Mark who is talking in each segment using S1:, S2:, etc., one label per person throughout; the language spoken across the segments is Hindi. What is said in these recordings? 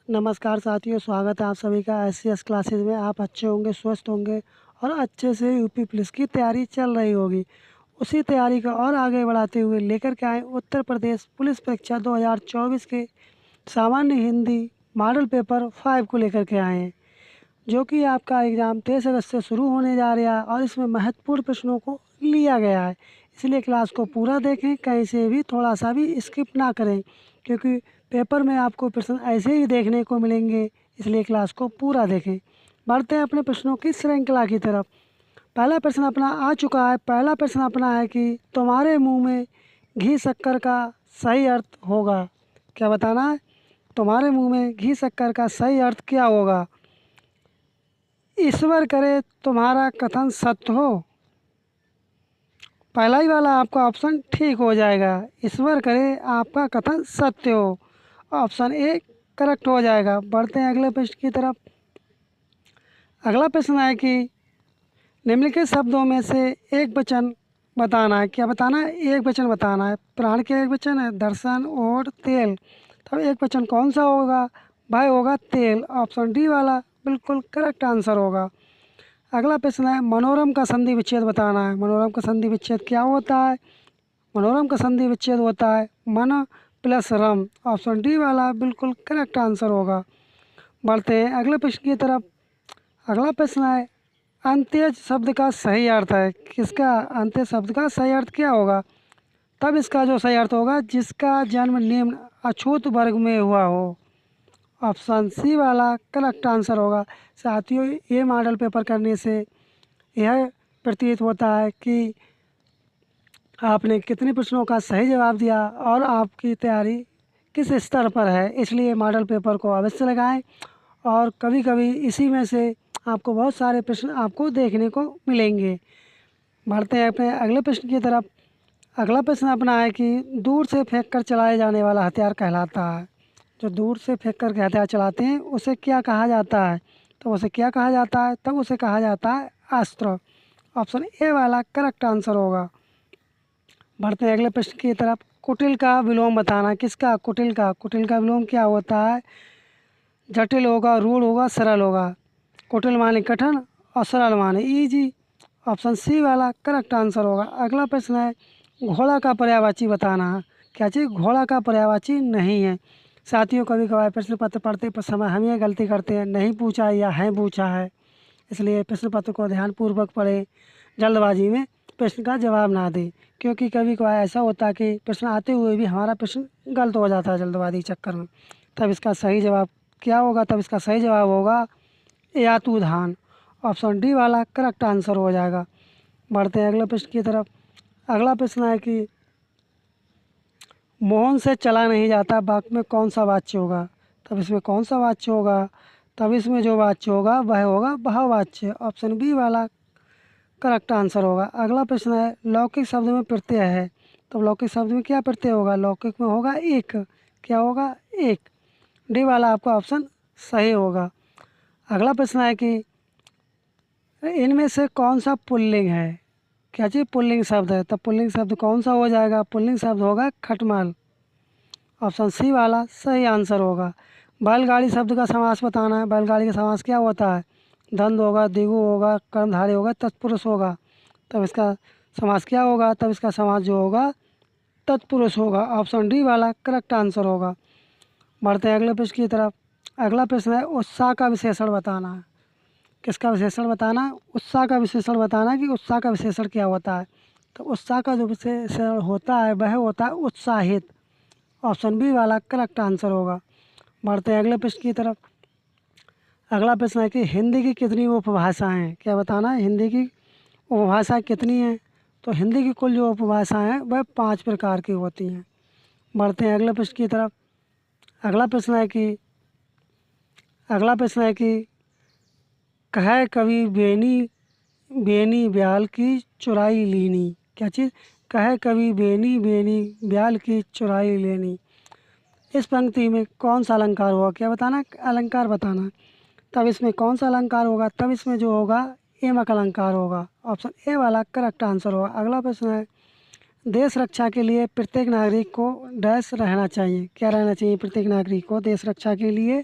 S1: नमस्कार साथियों, स्वागत है आप सभी का एससीएस क्लासेस में। आप अच्छे होंगे, स्वस्थ होंगे और अच्छे से यूपी पुलिस की तैयारी चल रही होगी। उसी तैयारी को और आगे बढ़ाते हुए लेकर के आए उत्तर प्रदेश पुलिस परीक्षा 2024 के सामान्य हिंदी मॉडल पेपर 5 को लेकर के आए हैं, जो कि आपका एग्ज़ाम 23 अगस्त से शुरू होने जा रहा है और इसमें महत्वपूर्ण प्रश्नों को लिया गया है। इसलिए क्लास को पूरा देखें, कहीं से भी थोड़ा सा भी स्किप ना करें, क्योंकि पेपर में आपको प्रश्न ऐसे ही देखने को मिलेंगे। इसलिए क्लास को पूरा देखें। बढ़ते हैं अपने प्रश्नों की श्रृंखला की तरफ। पहला प्रश्न अपना आ चुका है। पहला प्रश्न अपना है कि तुम्हारे मुंह में घी शक्कर का सही अर्थ होगा। क्या बताना है? तुम्हारे मुंह में घी शक्कर का सही अर्थ क्या होगा? ईश्वर करे तुम्हारा कथन सत्य हो। पहला ही वाला आपका ऑप्शन ठीक हो जाएगा। ईश्वर करे आपका कथन सत्य हो, ऑप्शन ए करेक्ट हो जाएगा। बढ़ते हैं अगले प्रश्न की तरफ। अगला प्रश्न है कि निम्नलिखित शब्दों में से एक वचन बताना है। क्या बताना है? एक वचन बताना है। प्राण के एक वचन है, दर्शन और तेल। तो एक वचन कौन सा होगा? भाई होगा तेल। ऑप्शन डी वाला बिल्कुल करेक्ट आंसर होगा। अगला प्रश्न है मनोरम का संधि विच्छेद बताना है। मनोरम का संधि विच्छेद क्या होता है? मनोरम का संधि विच्छेद होता है मन प्लस रम। ऑप्शन डी वाला बिल्कुल करेक्ट आंसर होगा। बढ़ते हैं अगले प्रश्न की तरफ। अगला प्रश्न है अंत्यज शब्द का सही अर्थ है। किसका? अंत्यज शब्द का सही अर्थ क्या होगा? तब इसका जो सही अर्थ होगा जिसका जन्म निम्न अछूत वर्ग में हुआ हो। ऑप्शन सी वाला करेक्ट आंसर होगा। साथियों, ये मॉडल पेपर करने से यह प्रतीत होता है कि आपने कितने प्रश्नों का सही जवाब दिया और आपकी तैयारी किस स्तर पर है। इसलिए मॉडल पेपर को अवश्य लगाएं और कभी कभी इसी में से आपको बहुत सारे प्रश्न आपको देखने को मिलेंगे। बढ़ते हैं अपने अगले प्रश्न की तरफ। अगला प्रश्न अपना है कि दूर से फेंक कर चलाए जाने वाला हथियार कहलाता है। जो दूर से फेंक कर के हथियार चलाते हैं उसे क्या कहा जाता है? तो उसे क्या कहा जाता है? तब उसे कहा जाता है अस्त्र। ऑप्शन ए वाला करेक्ट आंसर होगा। बढ़ते हैं अगले प्रश्न की तरफ। कुटिल का विलोम बताना। किसका? कुटिल का। कुटिल का विलोम क्या होता है? जटिल होगा, रूढ़ होगा, सरल होगा। कुटिल माने कठिन और सरल माने इजी। ऑप्शन सी वाला करेक्ट आंसर होगा। अगला प्रश्न है घोड़ा का पर्यायवाची बताना है। क्या चीज़? घोड़ा का पर्यायवाची नहीं है। साथियों, कभी कभार प्रश्न पत्र पढ़ते पर समय हम ये गलती करते हैं, नहीं पूछा या है पूछा है। इसलिए प्रश्न पत्र को ध्यानपूर्वक पढ़ें, जल्दबाजी में प्रश्न का जवाब ना दें, क्योंकि कभी कभार ऐसा होता है कि प्रश्न आते हुए भी हमारा प्रश्न गलत हो जाता है जल्दबाजी के चक्कर में। तब इसका सही जवाब क्या होगा? तब इसका सही जवाब होगा यातुधान। ऑप्शन डी वाला करेक्ट आंसर हो जाएगा। बढ़ते हैं अगले प्रश्न की तरफ। अगला प्रश्न है कि मोहन से चला नहीं जाता वाक्य में कौन सा वाच्य होगा? तब इसमें कौन सा वाच्य होगा? तब इसमें जो वाच्य होगा वह होगा बहुवाच्य। ऑप्शन बी वाला करेक्ट आंसर होगा। अगला प्रश्न है लौकिक शब्द में प्रत्यय है। तो लौकिक शब्द में क्या प्रत्यय होगा? लौकिक में होगा एक। क्या होगा? एक। डी वाला आपका ऑप्शन सही होगा। अगला प्रश्न है कि इनमें से कौन सा पुल्लिंग है? क्या चीज़? पुल्लिंग शब्द है। तब पुल्लिंग शब्द कौन सा हो जाएगा? पुल्लिंग शब्द होगा खटमल। ऑप्शन सी वाला सही आंसर होगा। बैलगाड़ी शब्द का समास बताना है। बैलगाड़ी का समास क्या होता है? द्वंद्व होगा, द्विगु होगा, कर्मधारय होगा, तत्पुरुष होगा। तब इसका समास क्या होगा? तब इसका समास जो होगा तत्पुरुष होगा। ऑप्शन डी वाला करेक्ट आंसर होगा। बढ़ते हैं अगले प्रश्न की तरफ। अगला प्रश्न है उत्साह का विशेषण बताना है। किसका विशेषण बताना है? उत्साह का विशेषण बताना है कि उत्साह का विशेषण क्या होता है। तो उत्साह का जो विशेषण होता है वह होता है उत्साहित। ऑप्शन बी वाला करेक्ट आंसर होगा। बढ़ते हैं अगले प्रश्न की तरफ। अगला प्रश्न है कि हिंदी की कितनी उपभाषाएं हैं? क्या बताना है? हिंदी की उपभाषा कितनी हैं? तो हिंदी की कुल जो उपभाषाएं हैं वह 5 प्रकार की होती हैं। बढ़ते हैं अगले प्रश्न की तरफ। अगला प्रश्न है कि कह कवि बेनी बेनी ब्याल की चुराई लीनी। क्या चीज़? कह कवि बेनी बेनी ब्याल की चुराई लेनी। इस पंक्ति में कौन सा अलंकार होगा? क्या बताना? अलंकार बताना। तब इसमें कौन सा अलंकार होगा? तब इसमें जो होगा एमक अलंकार होगा। ऑप्शन ए वाला करेक्ट आंसर होगा। अगला प्रश्न है देश रक्षा के लिए प्रत्येक नागरिक को डैश रहना चाहिए। क्या रहना चाहिए प्रत्येक नागरिक को देश रक्षा के लिए?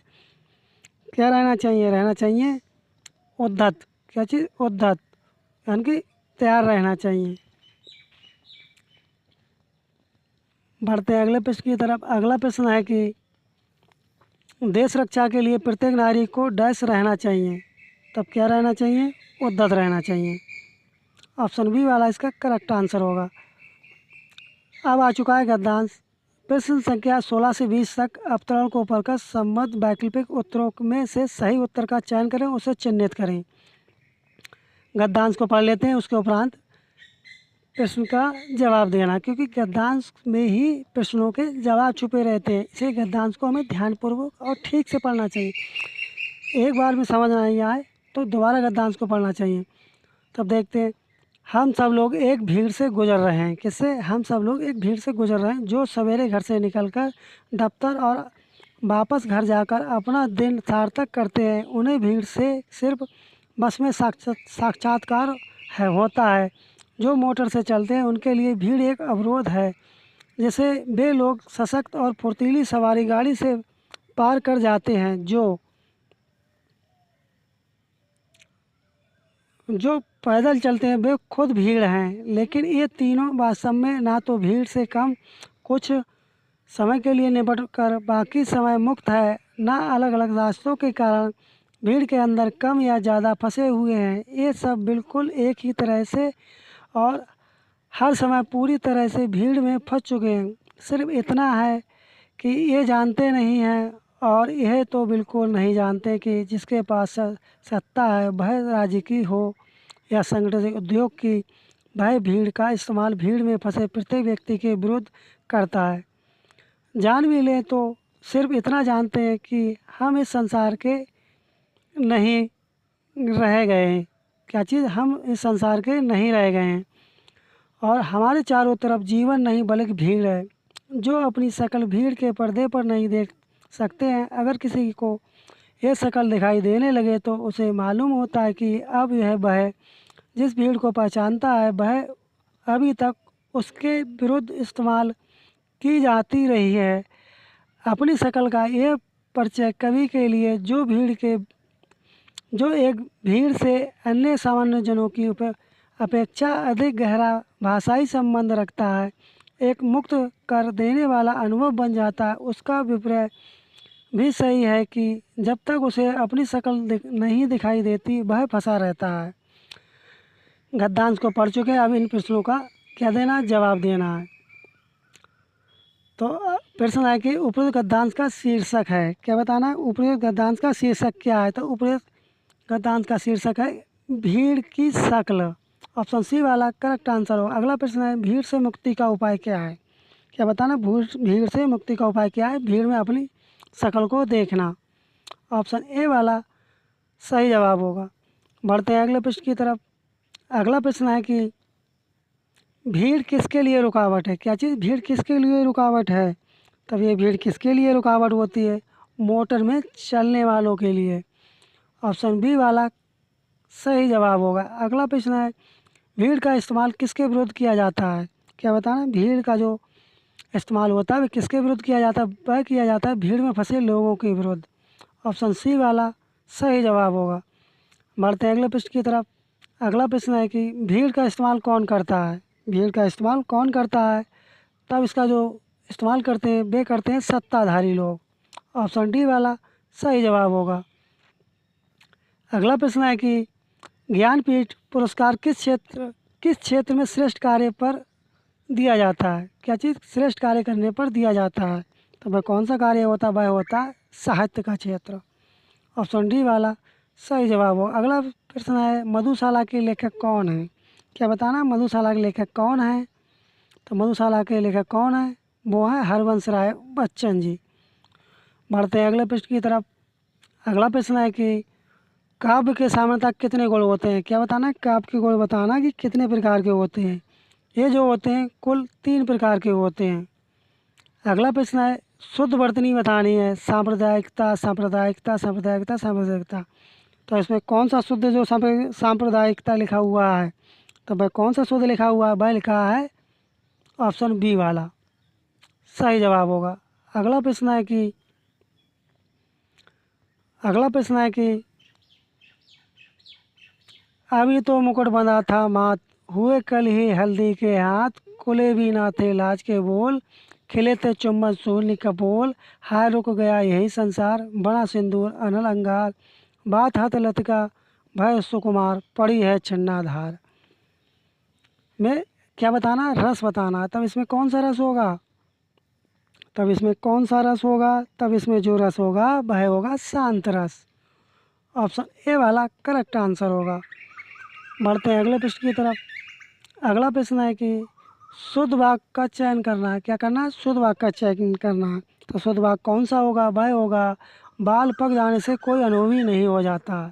S1: क्या रहना चाहिए? रहना चाहिए उद्धत। क्या चीज़? उद्धत, यानी कि तैयार रहना चाहिए। बढ़ते हैं अगले प्रश्न की तरफ। अगला प्रश्न है कि देश रक्षा के लिए प्रत्येक नारी को डैश रहना चाहिए। तब क्या रहना चाहिए? उद्धत रहना चाहिए। ऑप्शन बी वाला इसका करेक्ट आंसर होगा। अब आ चुका है गद्यांश। प्रश्न संख्या 16 से 20 तक अवतरण को पढ़कर संबद्ध वैकल्पिक उत्तरों में से सही उत्तर का चयन करें, उसे चिन्हित करें। गद्यांश को पढ़ लेते हैं, उसके उपरांत प्रश्न का जवाब देना, क्योंकि गद्यांश में ही प्रश्नों के जवाब छुपे रहते हैं। इसलिए गद्यांश को हमें ध्यानपूर्वक और ठीक से पढ़ना चाहिए। एक बार में समझ नहीं आए तो दोबारा गद्यांश को पढ़ना चाहिए। तब देखते हैं। हम सब लोग एक भीड़ से गुजर रहे हैं। किससे? हम सब लोग एक भीड़ से गुजर रहे हैं जो सवेरे घर से निकलकर दफ्तर और वापस घर जाकर अपना दिन सार्थक करते हैं। उन्हें भीड़ से सिर्फ बस में साक्षात्कार होता है। जो मोटर से चलते हैं उनके लिए भीड़ एक अवरोध है। जैसे वे लोग सशक्त और फुर्तीली सवारी गाड़ी से पार कर जाते हैं। जो पैदल चलते हैं वे खुद भीड़ हैं। लेकिन ये तीनों वास्तव में ना तो भीड़ से कम कुछ समय के लिए निपट कर बाकी समय मुक्त है, ना अलग अलग रास्तों के कारण भीड़ के अंदर कम या ज़्यादा फंसे हुए हैं। ये सब बिल्कुल एक ही तरह से और हर समय पूरी तरह से भीड़ में फंस चुके हैं। सिर्फ इतना है कि ये जानते नहीं हैं और यह तो बिल्कुल नहीं जानते कि जिसके पास सत्ता है वह राजकीय हो या संगठित उद्योग की, वह भीड़ का इस्तेमाल भीड़ में फंसे प्रत्येक व्यक्ति के विरुद्ध करता है। जान भी लें तो सिर्फ इतना जानते हैं कि हम इस संसार के नहीं रह गए हैं। क्या चीज़? हम इस संसार के नहीं रह गए हैं और हमारे चारों तरफ जीवन नहीं बल्कि भीड़ है। जो अपनी शक्ल भीड़ के पर्दे पर नहीं देख सकते हैं, अगर किसी को यह शक्ल दिखाई देने लगे तो उसे मालूम होता है कि अब यह वह जिस भीड़ को पहचानता है वह अभी तक उसके विरुद्ध इस्तेमाल की जाती रही है। अपनी शक्ल का यह परिचय कवि के लिए जो एक भीड़ से अन्य सामान्य जनों की अपेक्षा अधिक गहरा भाषाई संबंध रखता है, एक मुक्त कर देने वाला अनुभव बन जाता है। उसका विपर्य भी सही है कि जब तक उसे अपनी शक्ल नहीं दिखाई देती वह फंसा रहता है। गद्यांश को पढ़ चुके हैं, अब इन प्रश्नों का क्या देना है? जवाब देना है। तो प्रश्न है कि उपयुक्त गद्यांश का शीर्षक है। क्या बताना है? उपयुक्त गद्यांश का शीर्षक क्या है? तो उपयुक्त गद्यांश का शीर्षक है भीड़ की शक्ल। ऑप्शन सी वाला करेक्ट आंसर हो। अगला प्रश्न है भीड़ से मुक्ति का उपाय क्या है? क्या बताना? भीड़ से मुक्ति का उपाय क्या है? भीड़ में अपनी शक्ल को देखना। ऑप्शन ए वाला सही जवाब होगा। बढ़ते हैं अगले प्रश्न की तरफ। अगला प्रश्न है कि भीड़ किसके लिए रुकावट है? क्या चीज़? भीड़ किसके लिए रुकावट है? तब ये भीड़ किसके लिए रुकावट होती है? मोटर में चलने वालों के लिए। ऑप्शन बी वाला सही जवाब होगा। अगला प्रश्न है भीड़ का इस्तेमाल किसके विरुद्ध किया जाता है? क्या बताना? भीड़ का जो इस्तेमाल होता है वह किसके विरुद्ध किया जाता है? वह किया जाता है भीड़ में फंसे लोगों के विरुद्ध। ऑप्शन सी वाला सही जवाब होगा। बढ़ते हैं अगले प्रश्न की तरफ। अगला प्रश्न है कि भीड़ का इस्तेमाल कौन करता है? भीड़ का इस्तेमाल कौन करता है? तब इसका जो इस्तेमाल करते हैं वे करते हैं सत्ताधारी लोग। ऑप्शन डी वाला सही जवाब होगा। अगला प्रश्न है कि ज्ञानपीठ पुरस्कार किस क्षेत्र में श्रेष्ठ कार्य पर दिया जाता है? क्या चीज़? श्रेष्ठ कार्य करने पर दिया जाता है। तो वह कौन सा कार्य होता है? वह होता है साहित्य का क्षेत्र। ऑप्शन डी वाला सही जवाब हो। अगला प्रश्न है मधुशाला के लेखक कौन है? क्या बताना? मधुशाला के लेखक कौन है? तो मधुशाला के लेखक कौन है? वो है हरवंश राय बच्चन जी। बढ़ते हैं अगले प्रश्न की तरफ। अगला प्रश्न है कि काव्य के सामान्यतः कितने गुण होते हैं? क्या बताना है? काव्य के गुण बताना कि कितने प्रकार के होते हैं। ये जो होते हैं कुल 3 प्रकार के होते हैं। अगला प्रश्न है शुद्ध वर्तनी बतानी है। सांप्रदायिकता, सांप्रदायिकता, सांप्रदायिकता, सांप्रदायिकता। तो इसमें कौन सा शुद्ध जो सांप्रदायिकता लिखा हुआ है, तो वह कौन सा शुद्ध लिखा हुआ है? वह लिखा है ऑप्शन बी वाला सही जवाब होगा। अगला प्रश्न है कि अगला प्रश्न है कि अभी तो मुकुट बंधा था मात, हुए कल ही हल्दी के हाथ, खुले भी ना थे लाज के बोल, खिले थे चुम्बन शून्य कपोल, हाय रुक गया यही संसार, बड़ा सिंदूर अनल अंगार, बात हाथ लतिका भय सुकुमार, पड़ी है छिन्नाधार। में क्या बताना है? रस बताना है। तब इसमें कौन सा रस होगा? तब इसमें कौन सा रस होगा? तब इसमें जो रस होगा वह होगा शांत रस। ऑप्शन ए वाला करेक्ट आंसर होगा। बढ़ते हैं अगले प्रश्न की तरफ। अगला प्रश्न है कि शुद्ध वाक्य का चयन करना है। क्या करना है? शुद्ध वाक्य का चयन करना है। तो शुद्ध वाक्य कौन सा होगा? वह होगा बाल पक जाने से कोई अनुभवी नहीं हो जाता।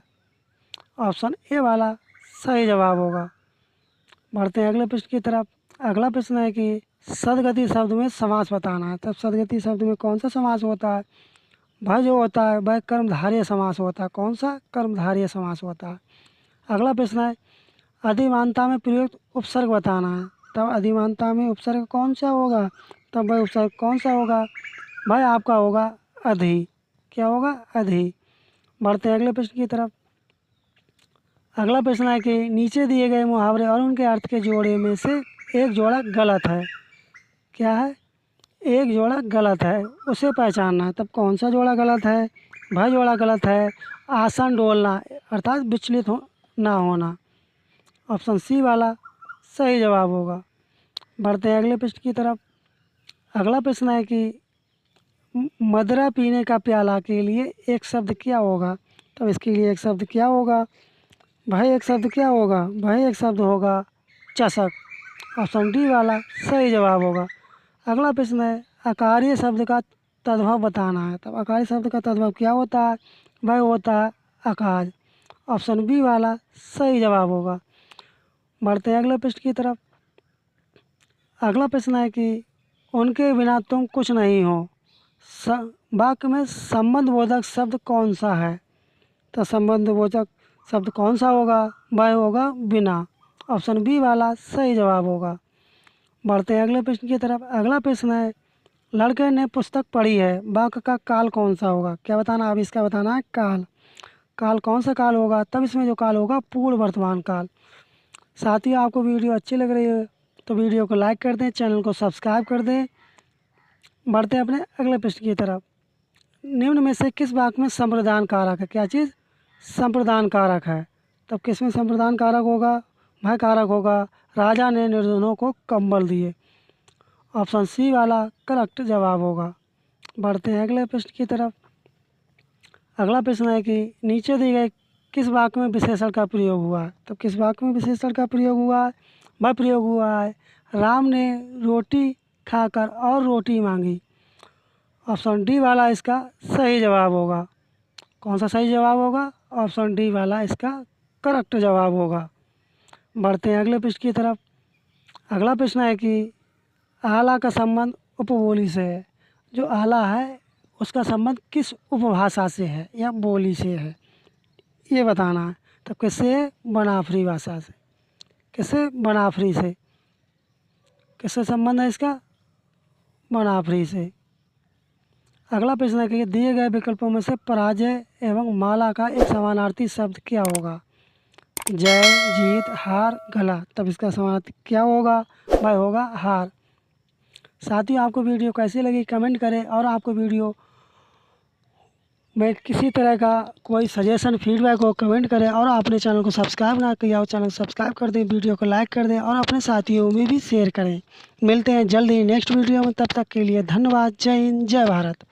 S1: ऑप्शन ए वाला सही जवाब होगा। बढ़ते हैं अगले प्रश्न की तरफ। अगला प्रश्न है कि सदगति शब्द में समास बताना है। तब सदगति शब्द में कौन सा समास होता है? वह जो होता है वह कर्मधारय समास होता है। कौन सा? कर्मधारय समास होता है। अगला प्रश्न है अधिमानता में प्रयुक्त उपसर्ग बताना है। तब अधिमानता में उपसर्ग कौन सा होगा? तब वह उपसर्ग कौन सा होगा? भाई आपका होगा अधि। क्या होगा? अधि। बढ़ते हैं अगले प्रश्न की तरफ। अगला प्रश्न है कि नीचे दिए गए मुहावरे और उनके अर्थ के जोड़े में से एक जोड़ा गलत है। क्या है? एक जोड़ा गलत है, उसे पहचानना है। तब कौन सा जोड़ा गलत है? वह जोड़ा गलत है आसन डोलना अर्थात विचलित ना होना। ऑप्शन सी वाला सही जवाब होगा। बढ़ते हैं अगले प्रश्न की तरफ। अगला प्रश्न है कि मदिरा पीने का प्याला के लिए एक शब्द क्या होगा? तब इसके लिए एक शब्द क्या होगा? भाई एक शब्द क्या होगा? भाई एक शब्द होगा चषक। ऑप्शन डी वाला सही जवाब होगा। अगला प्रश्न है अकार्य शब्द का तद्भव बताना है। तब अकार्य शब्द का तद्भव क्या होता है? वह होता है अकाज। ऑप्शन बी वाला सही जवाब होगा। बढ़ते हैं अगले प्रश्न की तरफ। अगला प्रश्न है कि उनके बिना तुम कुछ नहीं हो। वाक्य में संबंधबोधक शब्द कौन सा है? तो संबंधबोधक शब्द कौन सा होगा? वह होगा बिना। ऑप्शन बी वाला सही जवाब होगा। बढ़ते हैं अगले प्रश्न की तरफ। अगला प्रश्न है लड़के ने पुस्तक पढ़ी है, वाक्य का काल कौन सा होगा? क्या बताना? अब इसका बताना है काल। काल कौन सा काल होगा? तब इसमें जो काल होगा पूर्ण वर्तमान काल। साथियों आपको वीडियो अच्छी लग रही है तो वीडियो को लाइक कर दें, चैनल को सब्सक्राइब कर दें। बढ़ते हैं अपने अगले प्रश्न की तरफ। निम्न में से किस वाक्य में संप्रदान कारक है? क्या चीज़? संप्रदान कारक है। तब किस में संप्रदान कारक होगा? वह कारक होगा राजा ने निर्धनों को कंबल दिए। ऑप्शन सी वाला करेक्ट जवाब होगा। बढ़ते हैं अगले प्रश्न की तरफ। अगला प्रश्न है कि नीचे दिए गए किस वाक्य में विशेषण का प्रयोग हुआ है? तब किस वाक्य में विशेषण का प्रयोग हुआ है? वह प्रयोग हुआ है राम ने रोटी खाकर और रोटी मांगी। ऑप्शन डी वाला इसका सही जवाब होगा। कौन सा सही जवाब होगा? ऑप्शन डी वाला इसका करेक्ट जवाब होगा। बढ़ते हैं अगले प्रश्न की तरफ। अगला प्रश्न है कि आला का संबंध उपबोली से है। जो आला है उसका संबंध किस उपभाषा से है या बोली से है, ये बताना है। तो किससे है? बनाफरी भाषा से। किससे? बनाफरी से। किससे संबंध है इसका? बनाफरी से। अगला प्रश्न है कि दिए गए विकल्पों में से पराजय एवं माला का एक समानार्थी शब्द क्या होगा? जय, जीत, हार, गला। तब इसका समानार्थी क्या होगा? वह होगा हार। साथियों आपको वीडियो कैसी लगी कमेंट करें, और आपको वीडियो में किसी तरह का कोई सजेशन फीडबैक हो कमेंट करें, और आपने चैनल को सब्सक्राइब ना किया हो चैनल सब्सक्राइब कर दें, वीडियो को लाइक कर दें और अपने साथियों में भी शेयर करें। मिलते हैं जल्द ही नेक्स्ट वीडियो में, तब तक के लिए धन्यवाद। जय हिंद, जय भारत।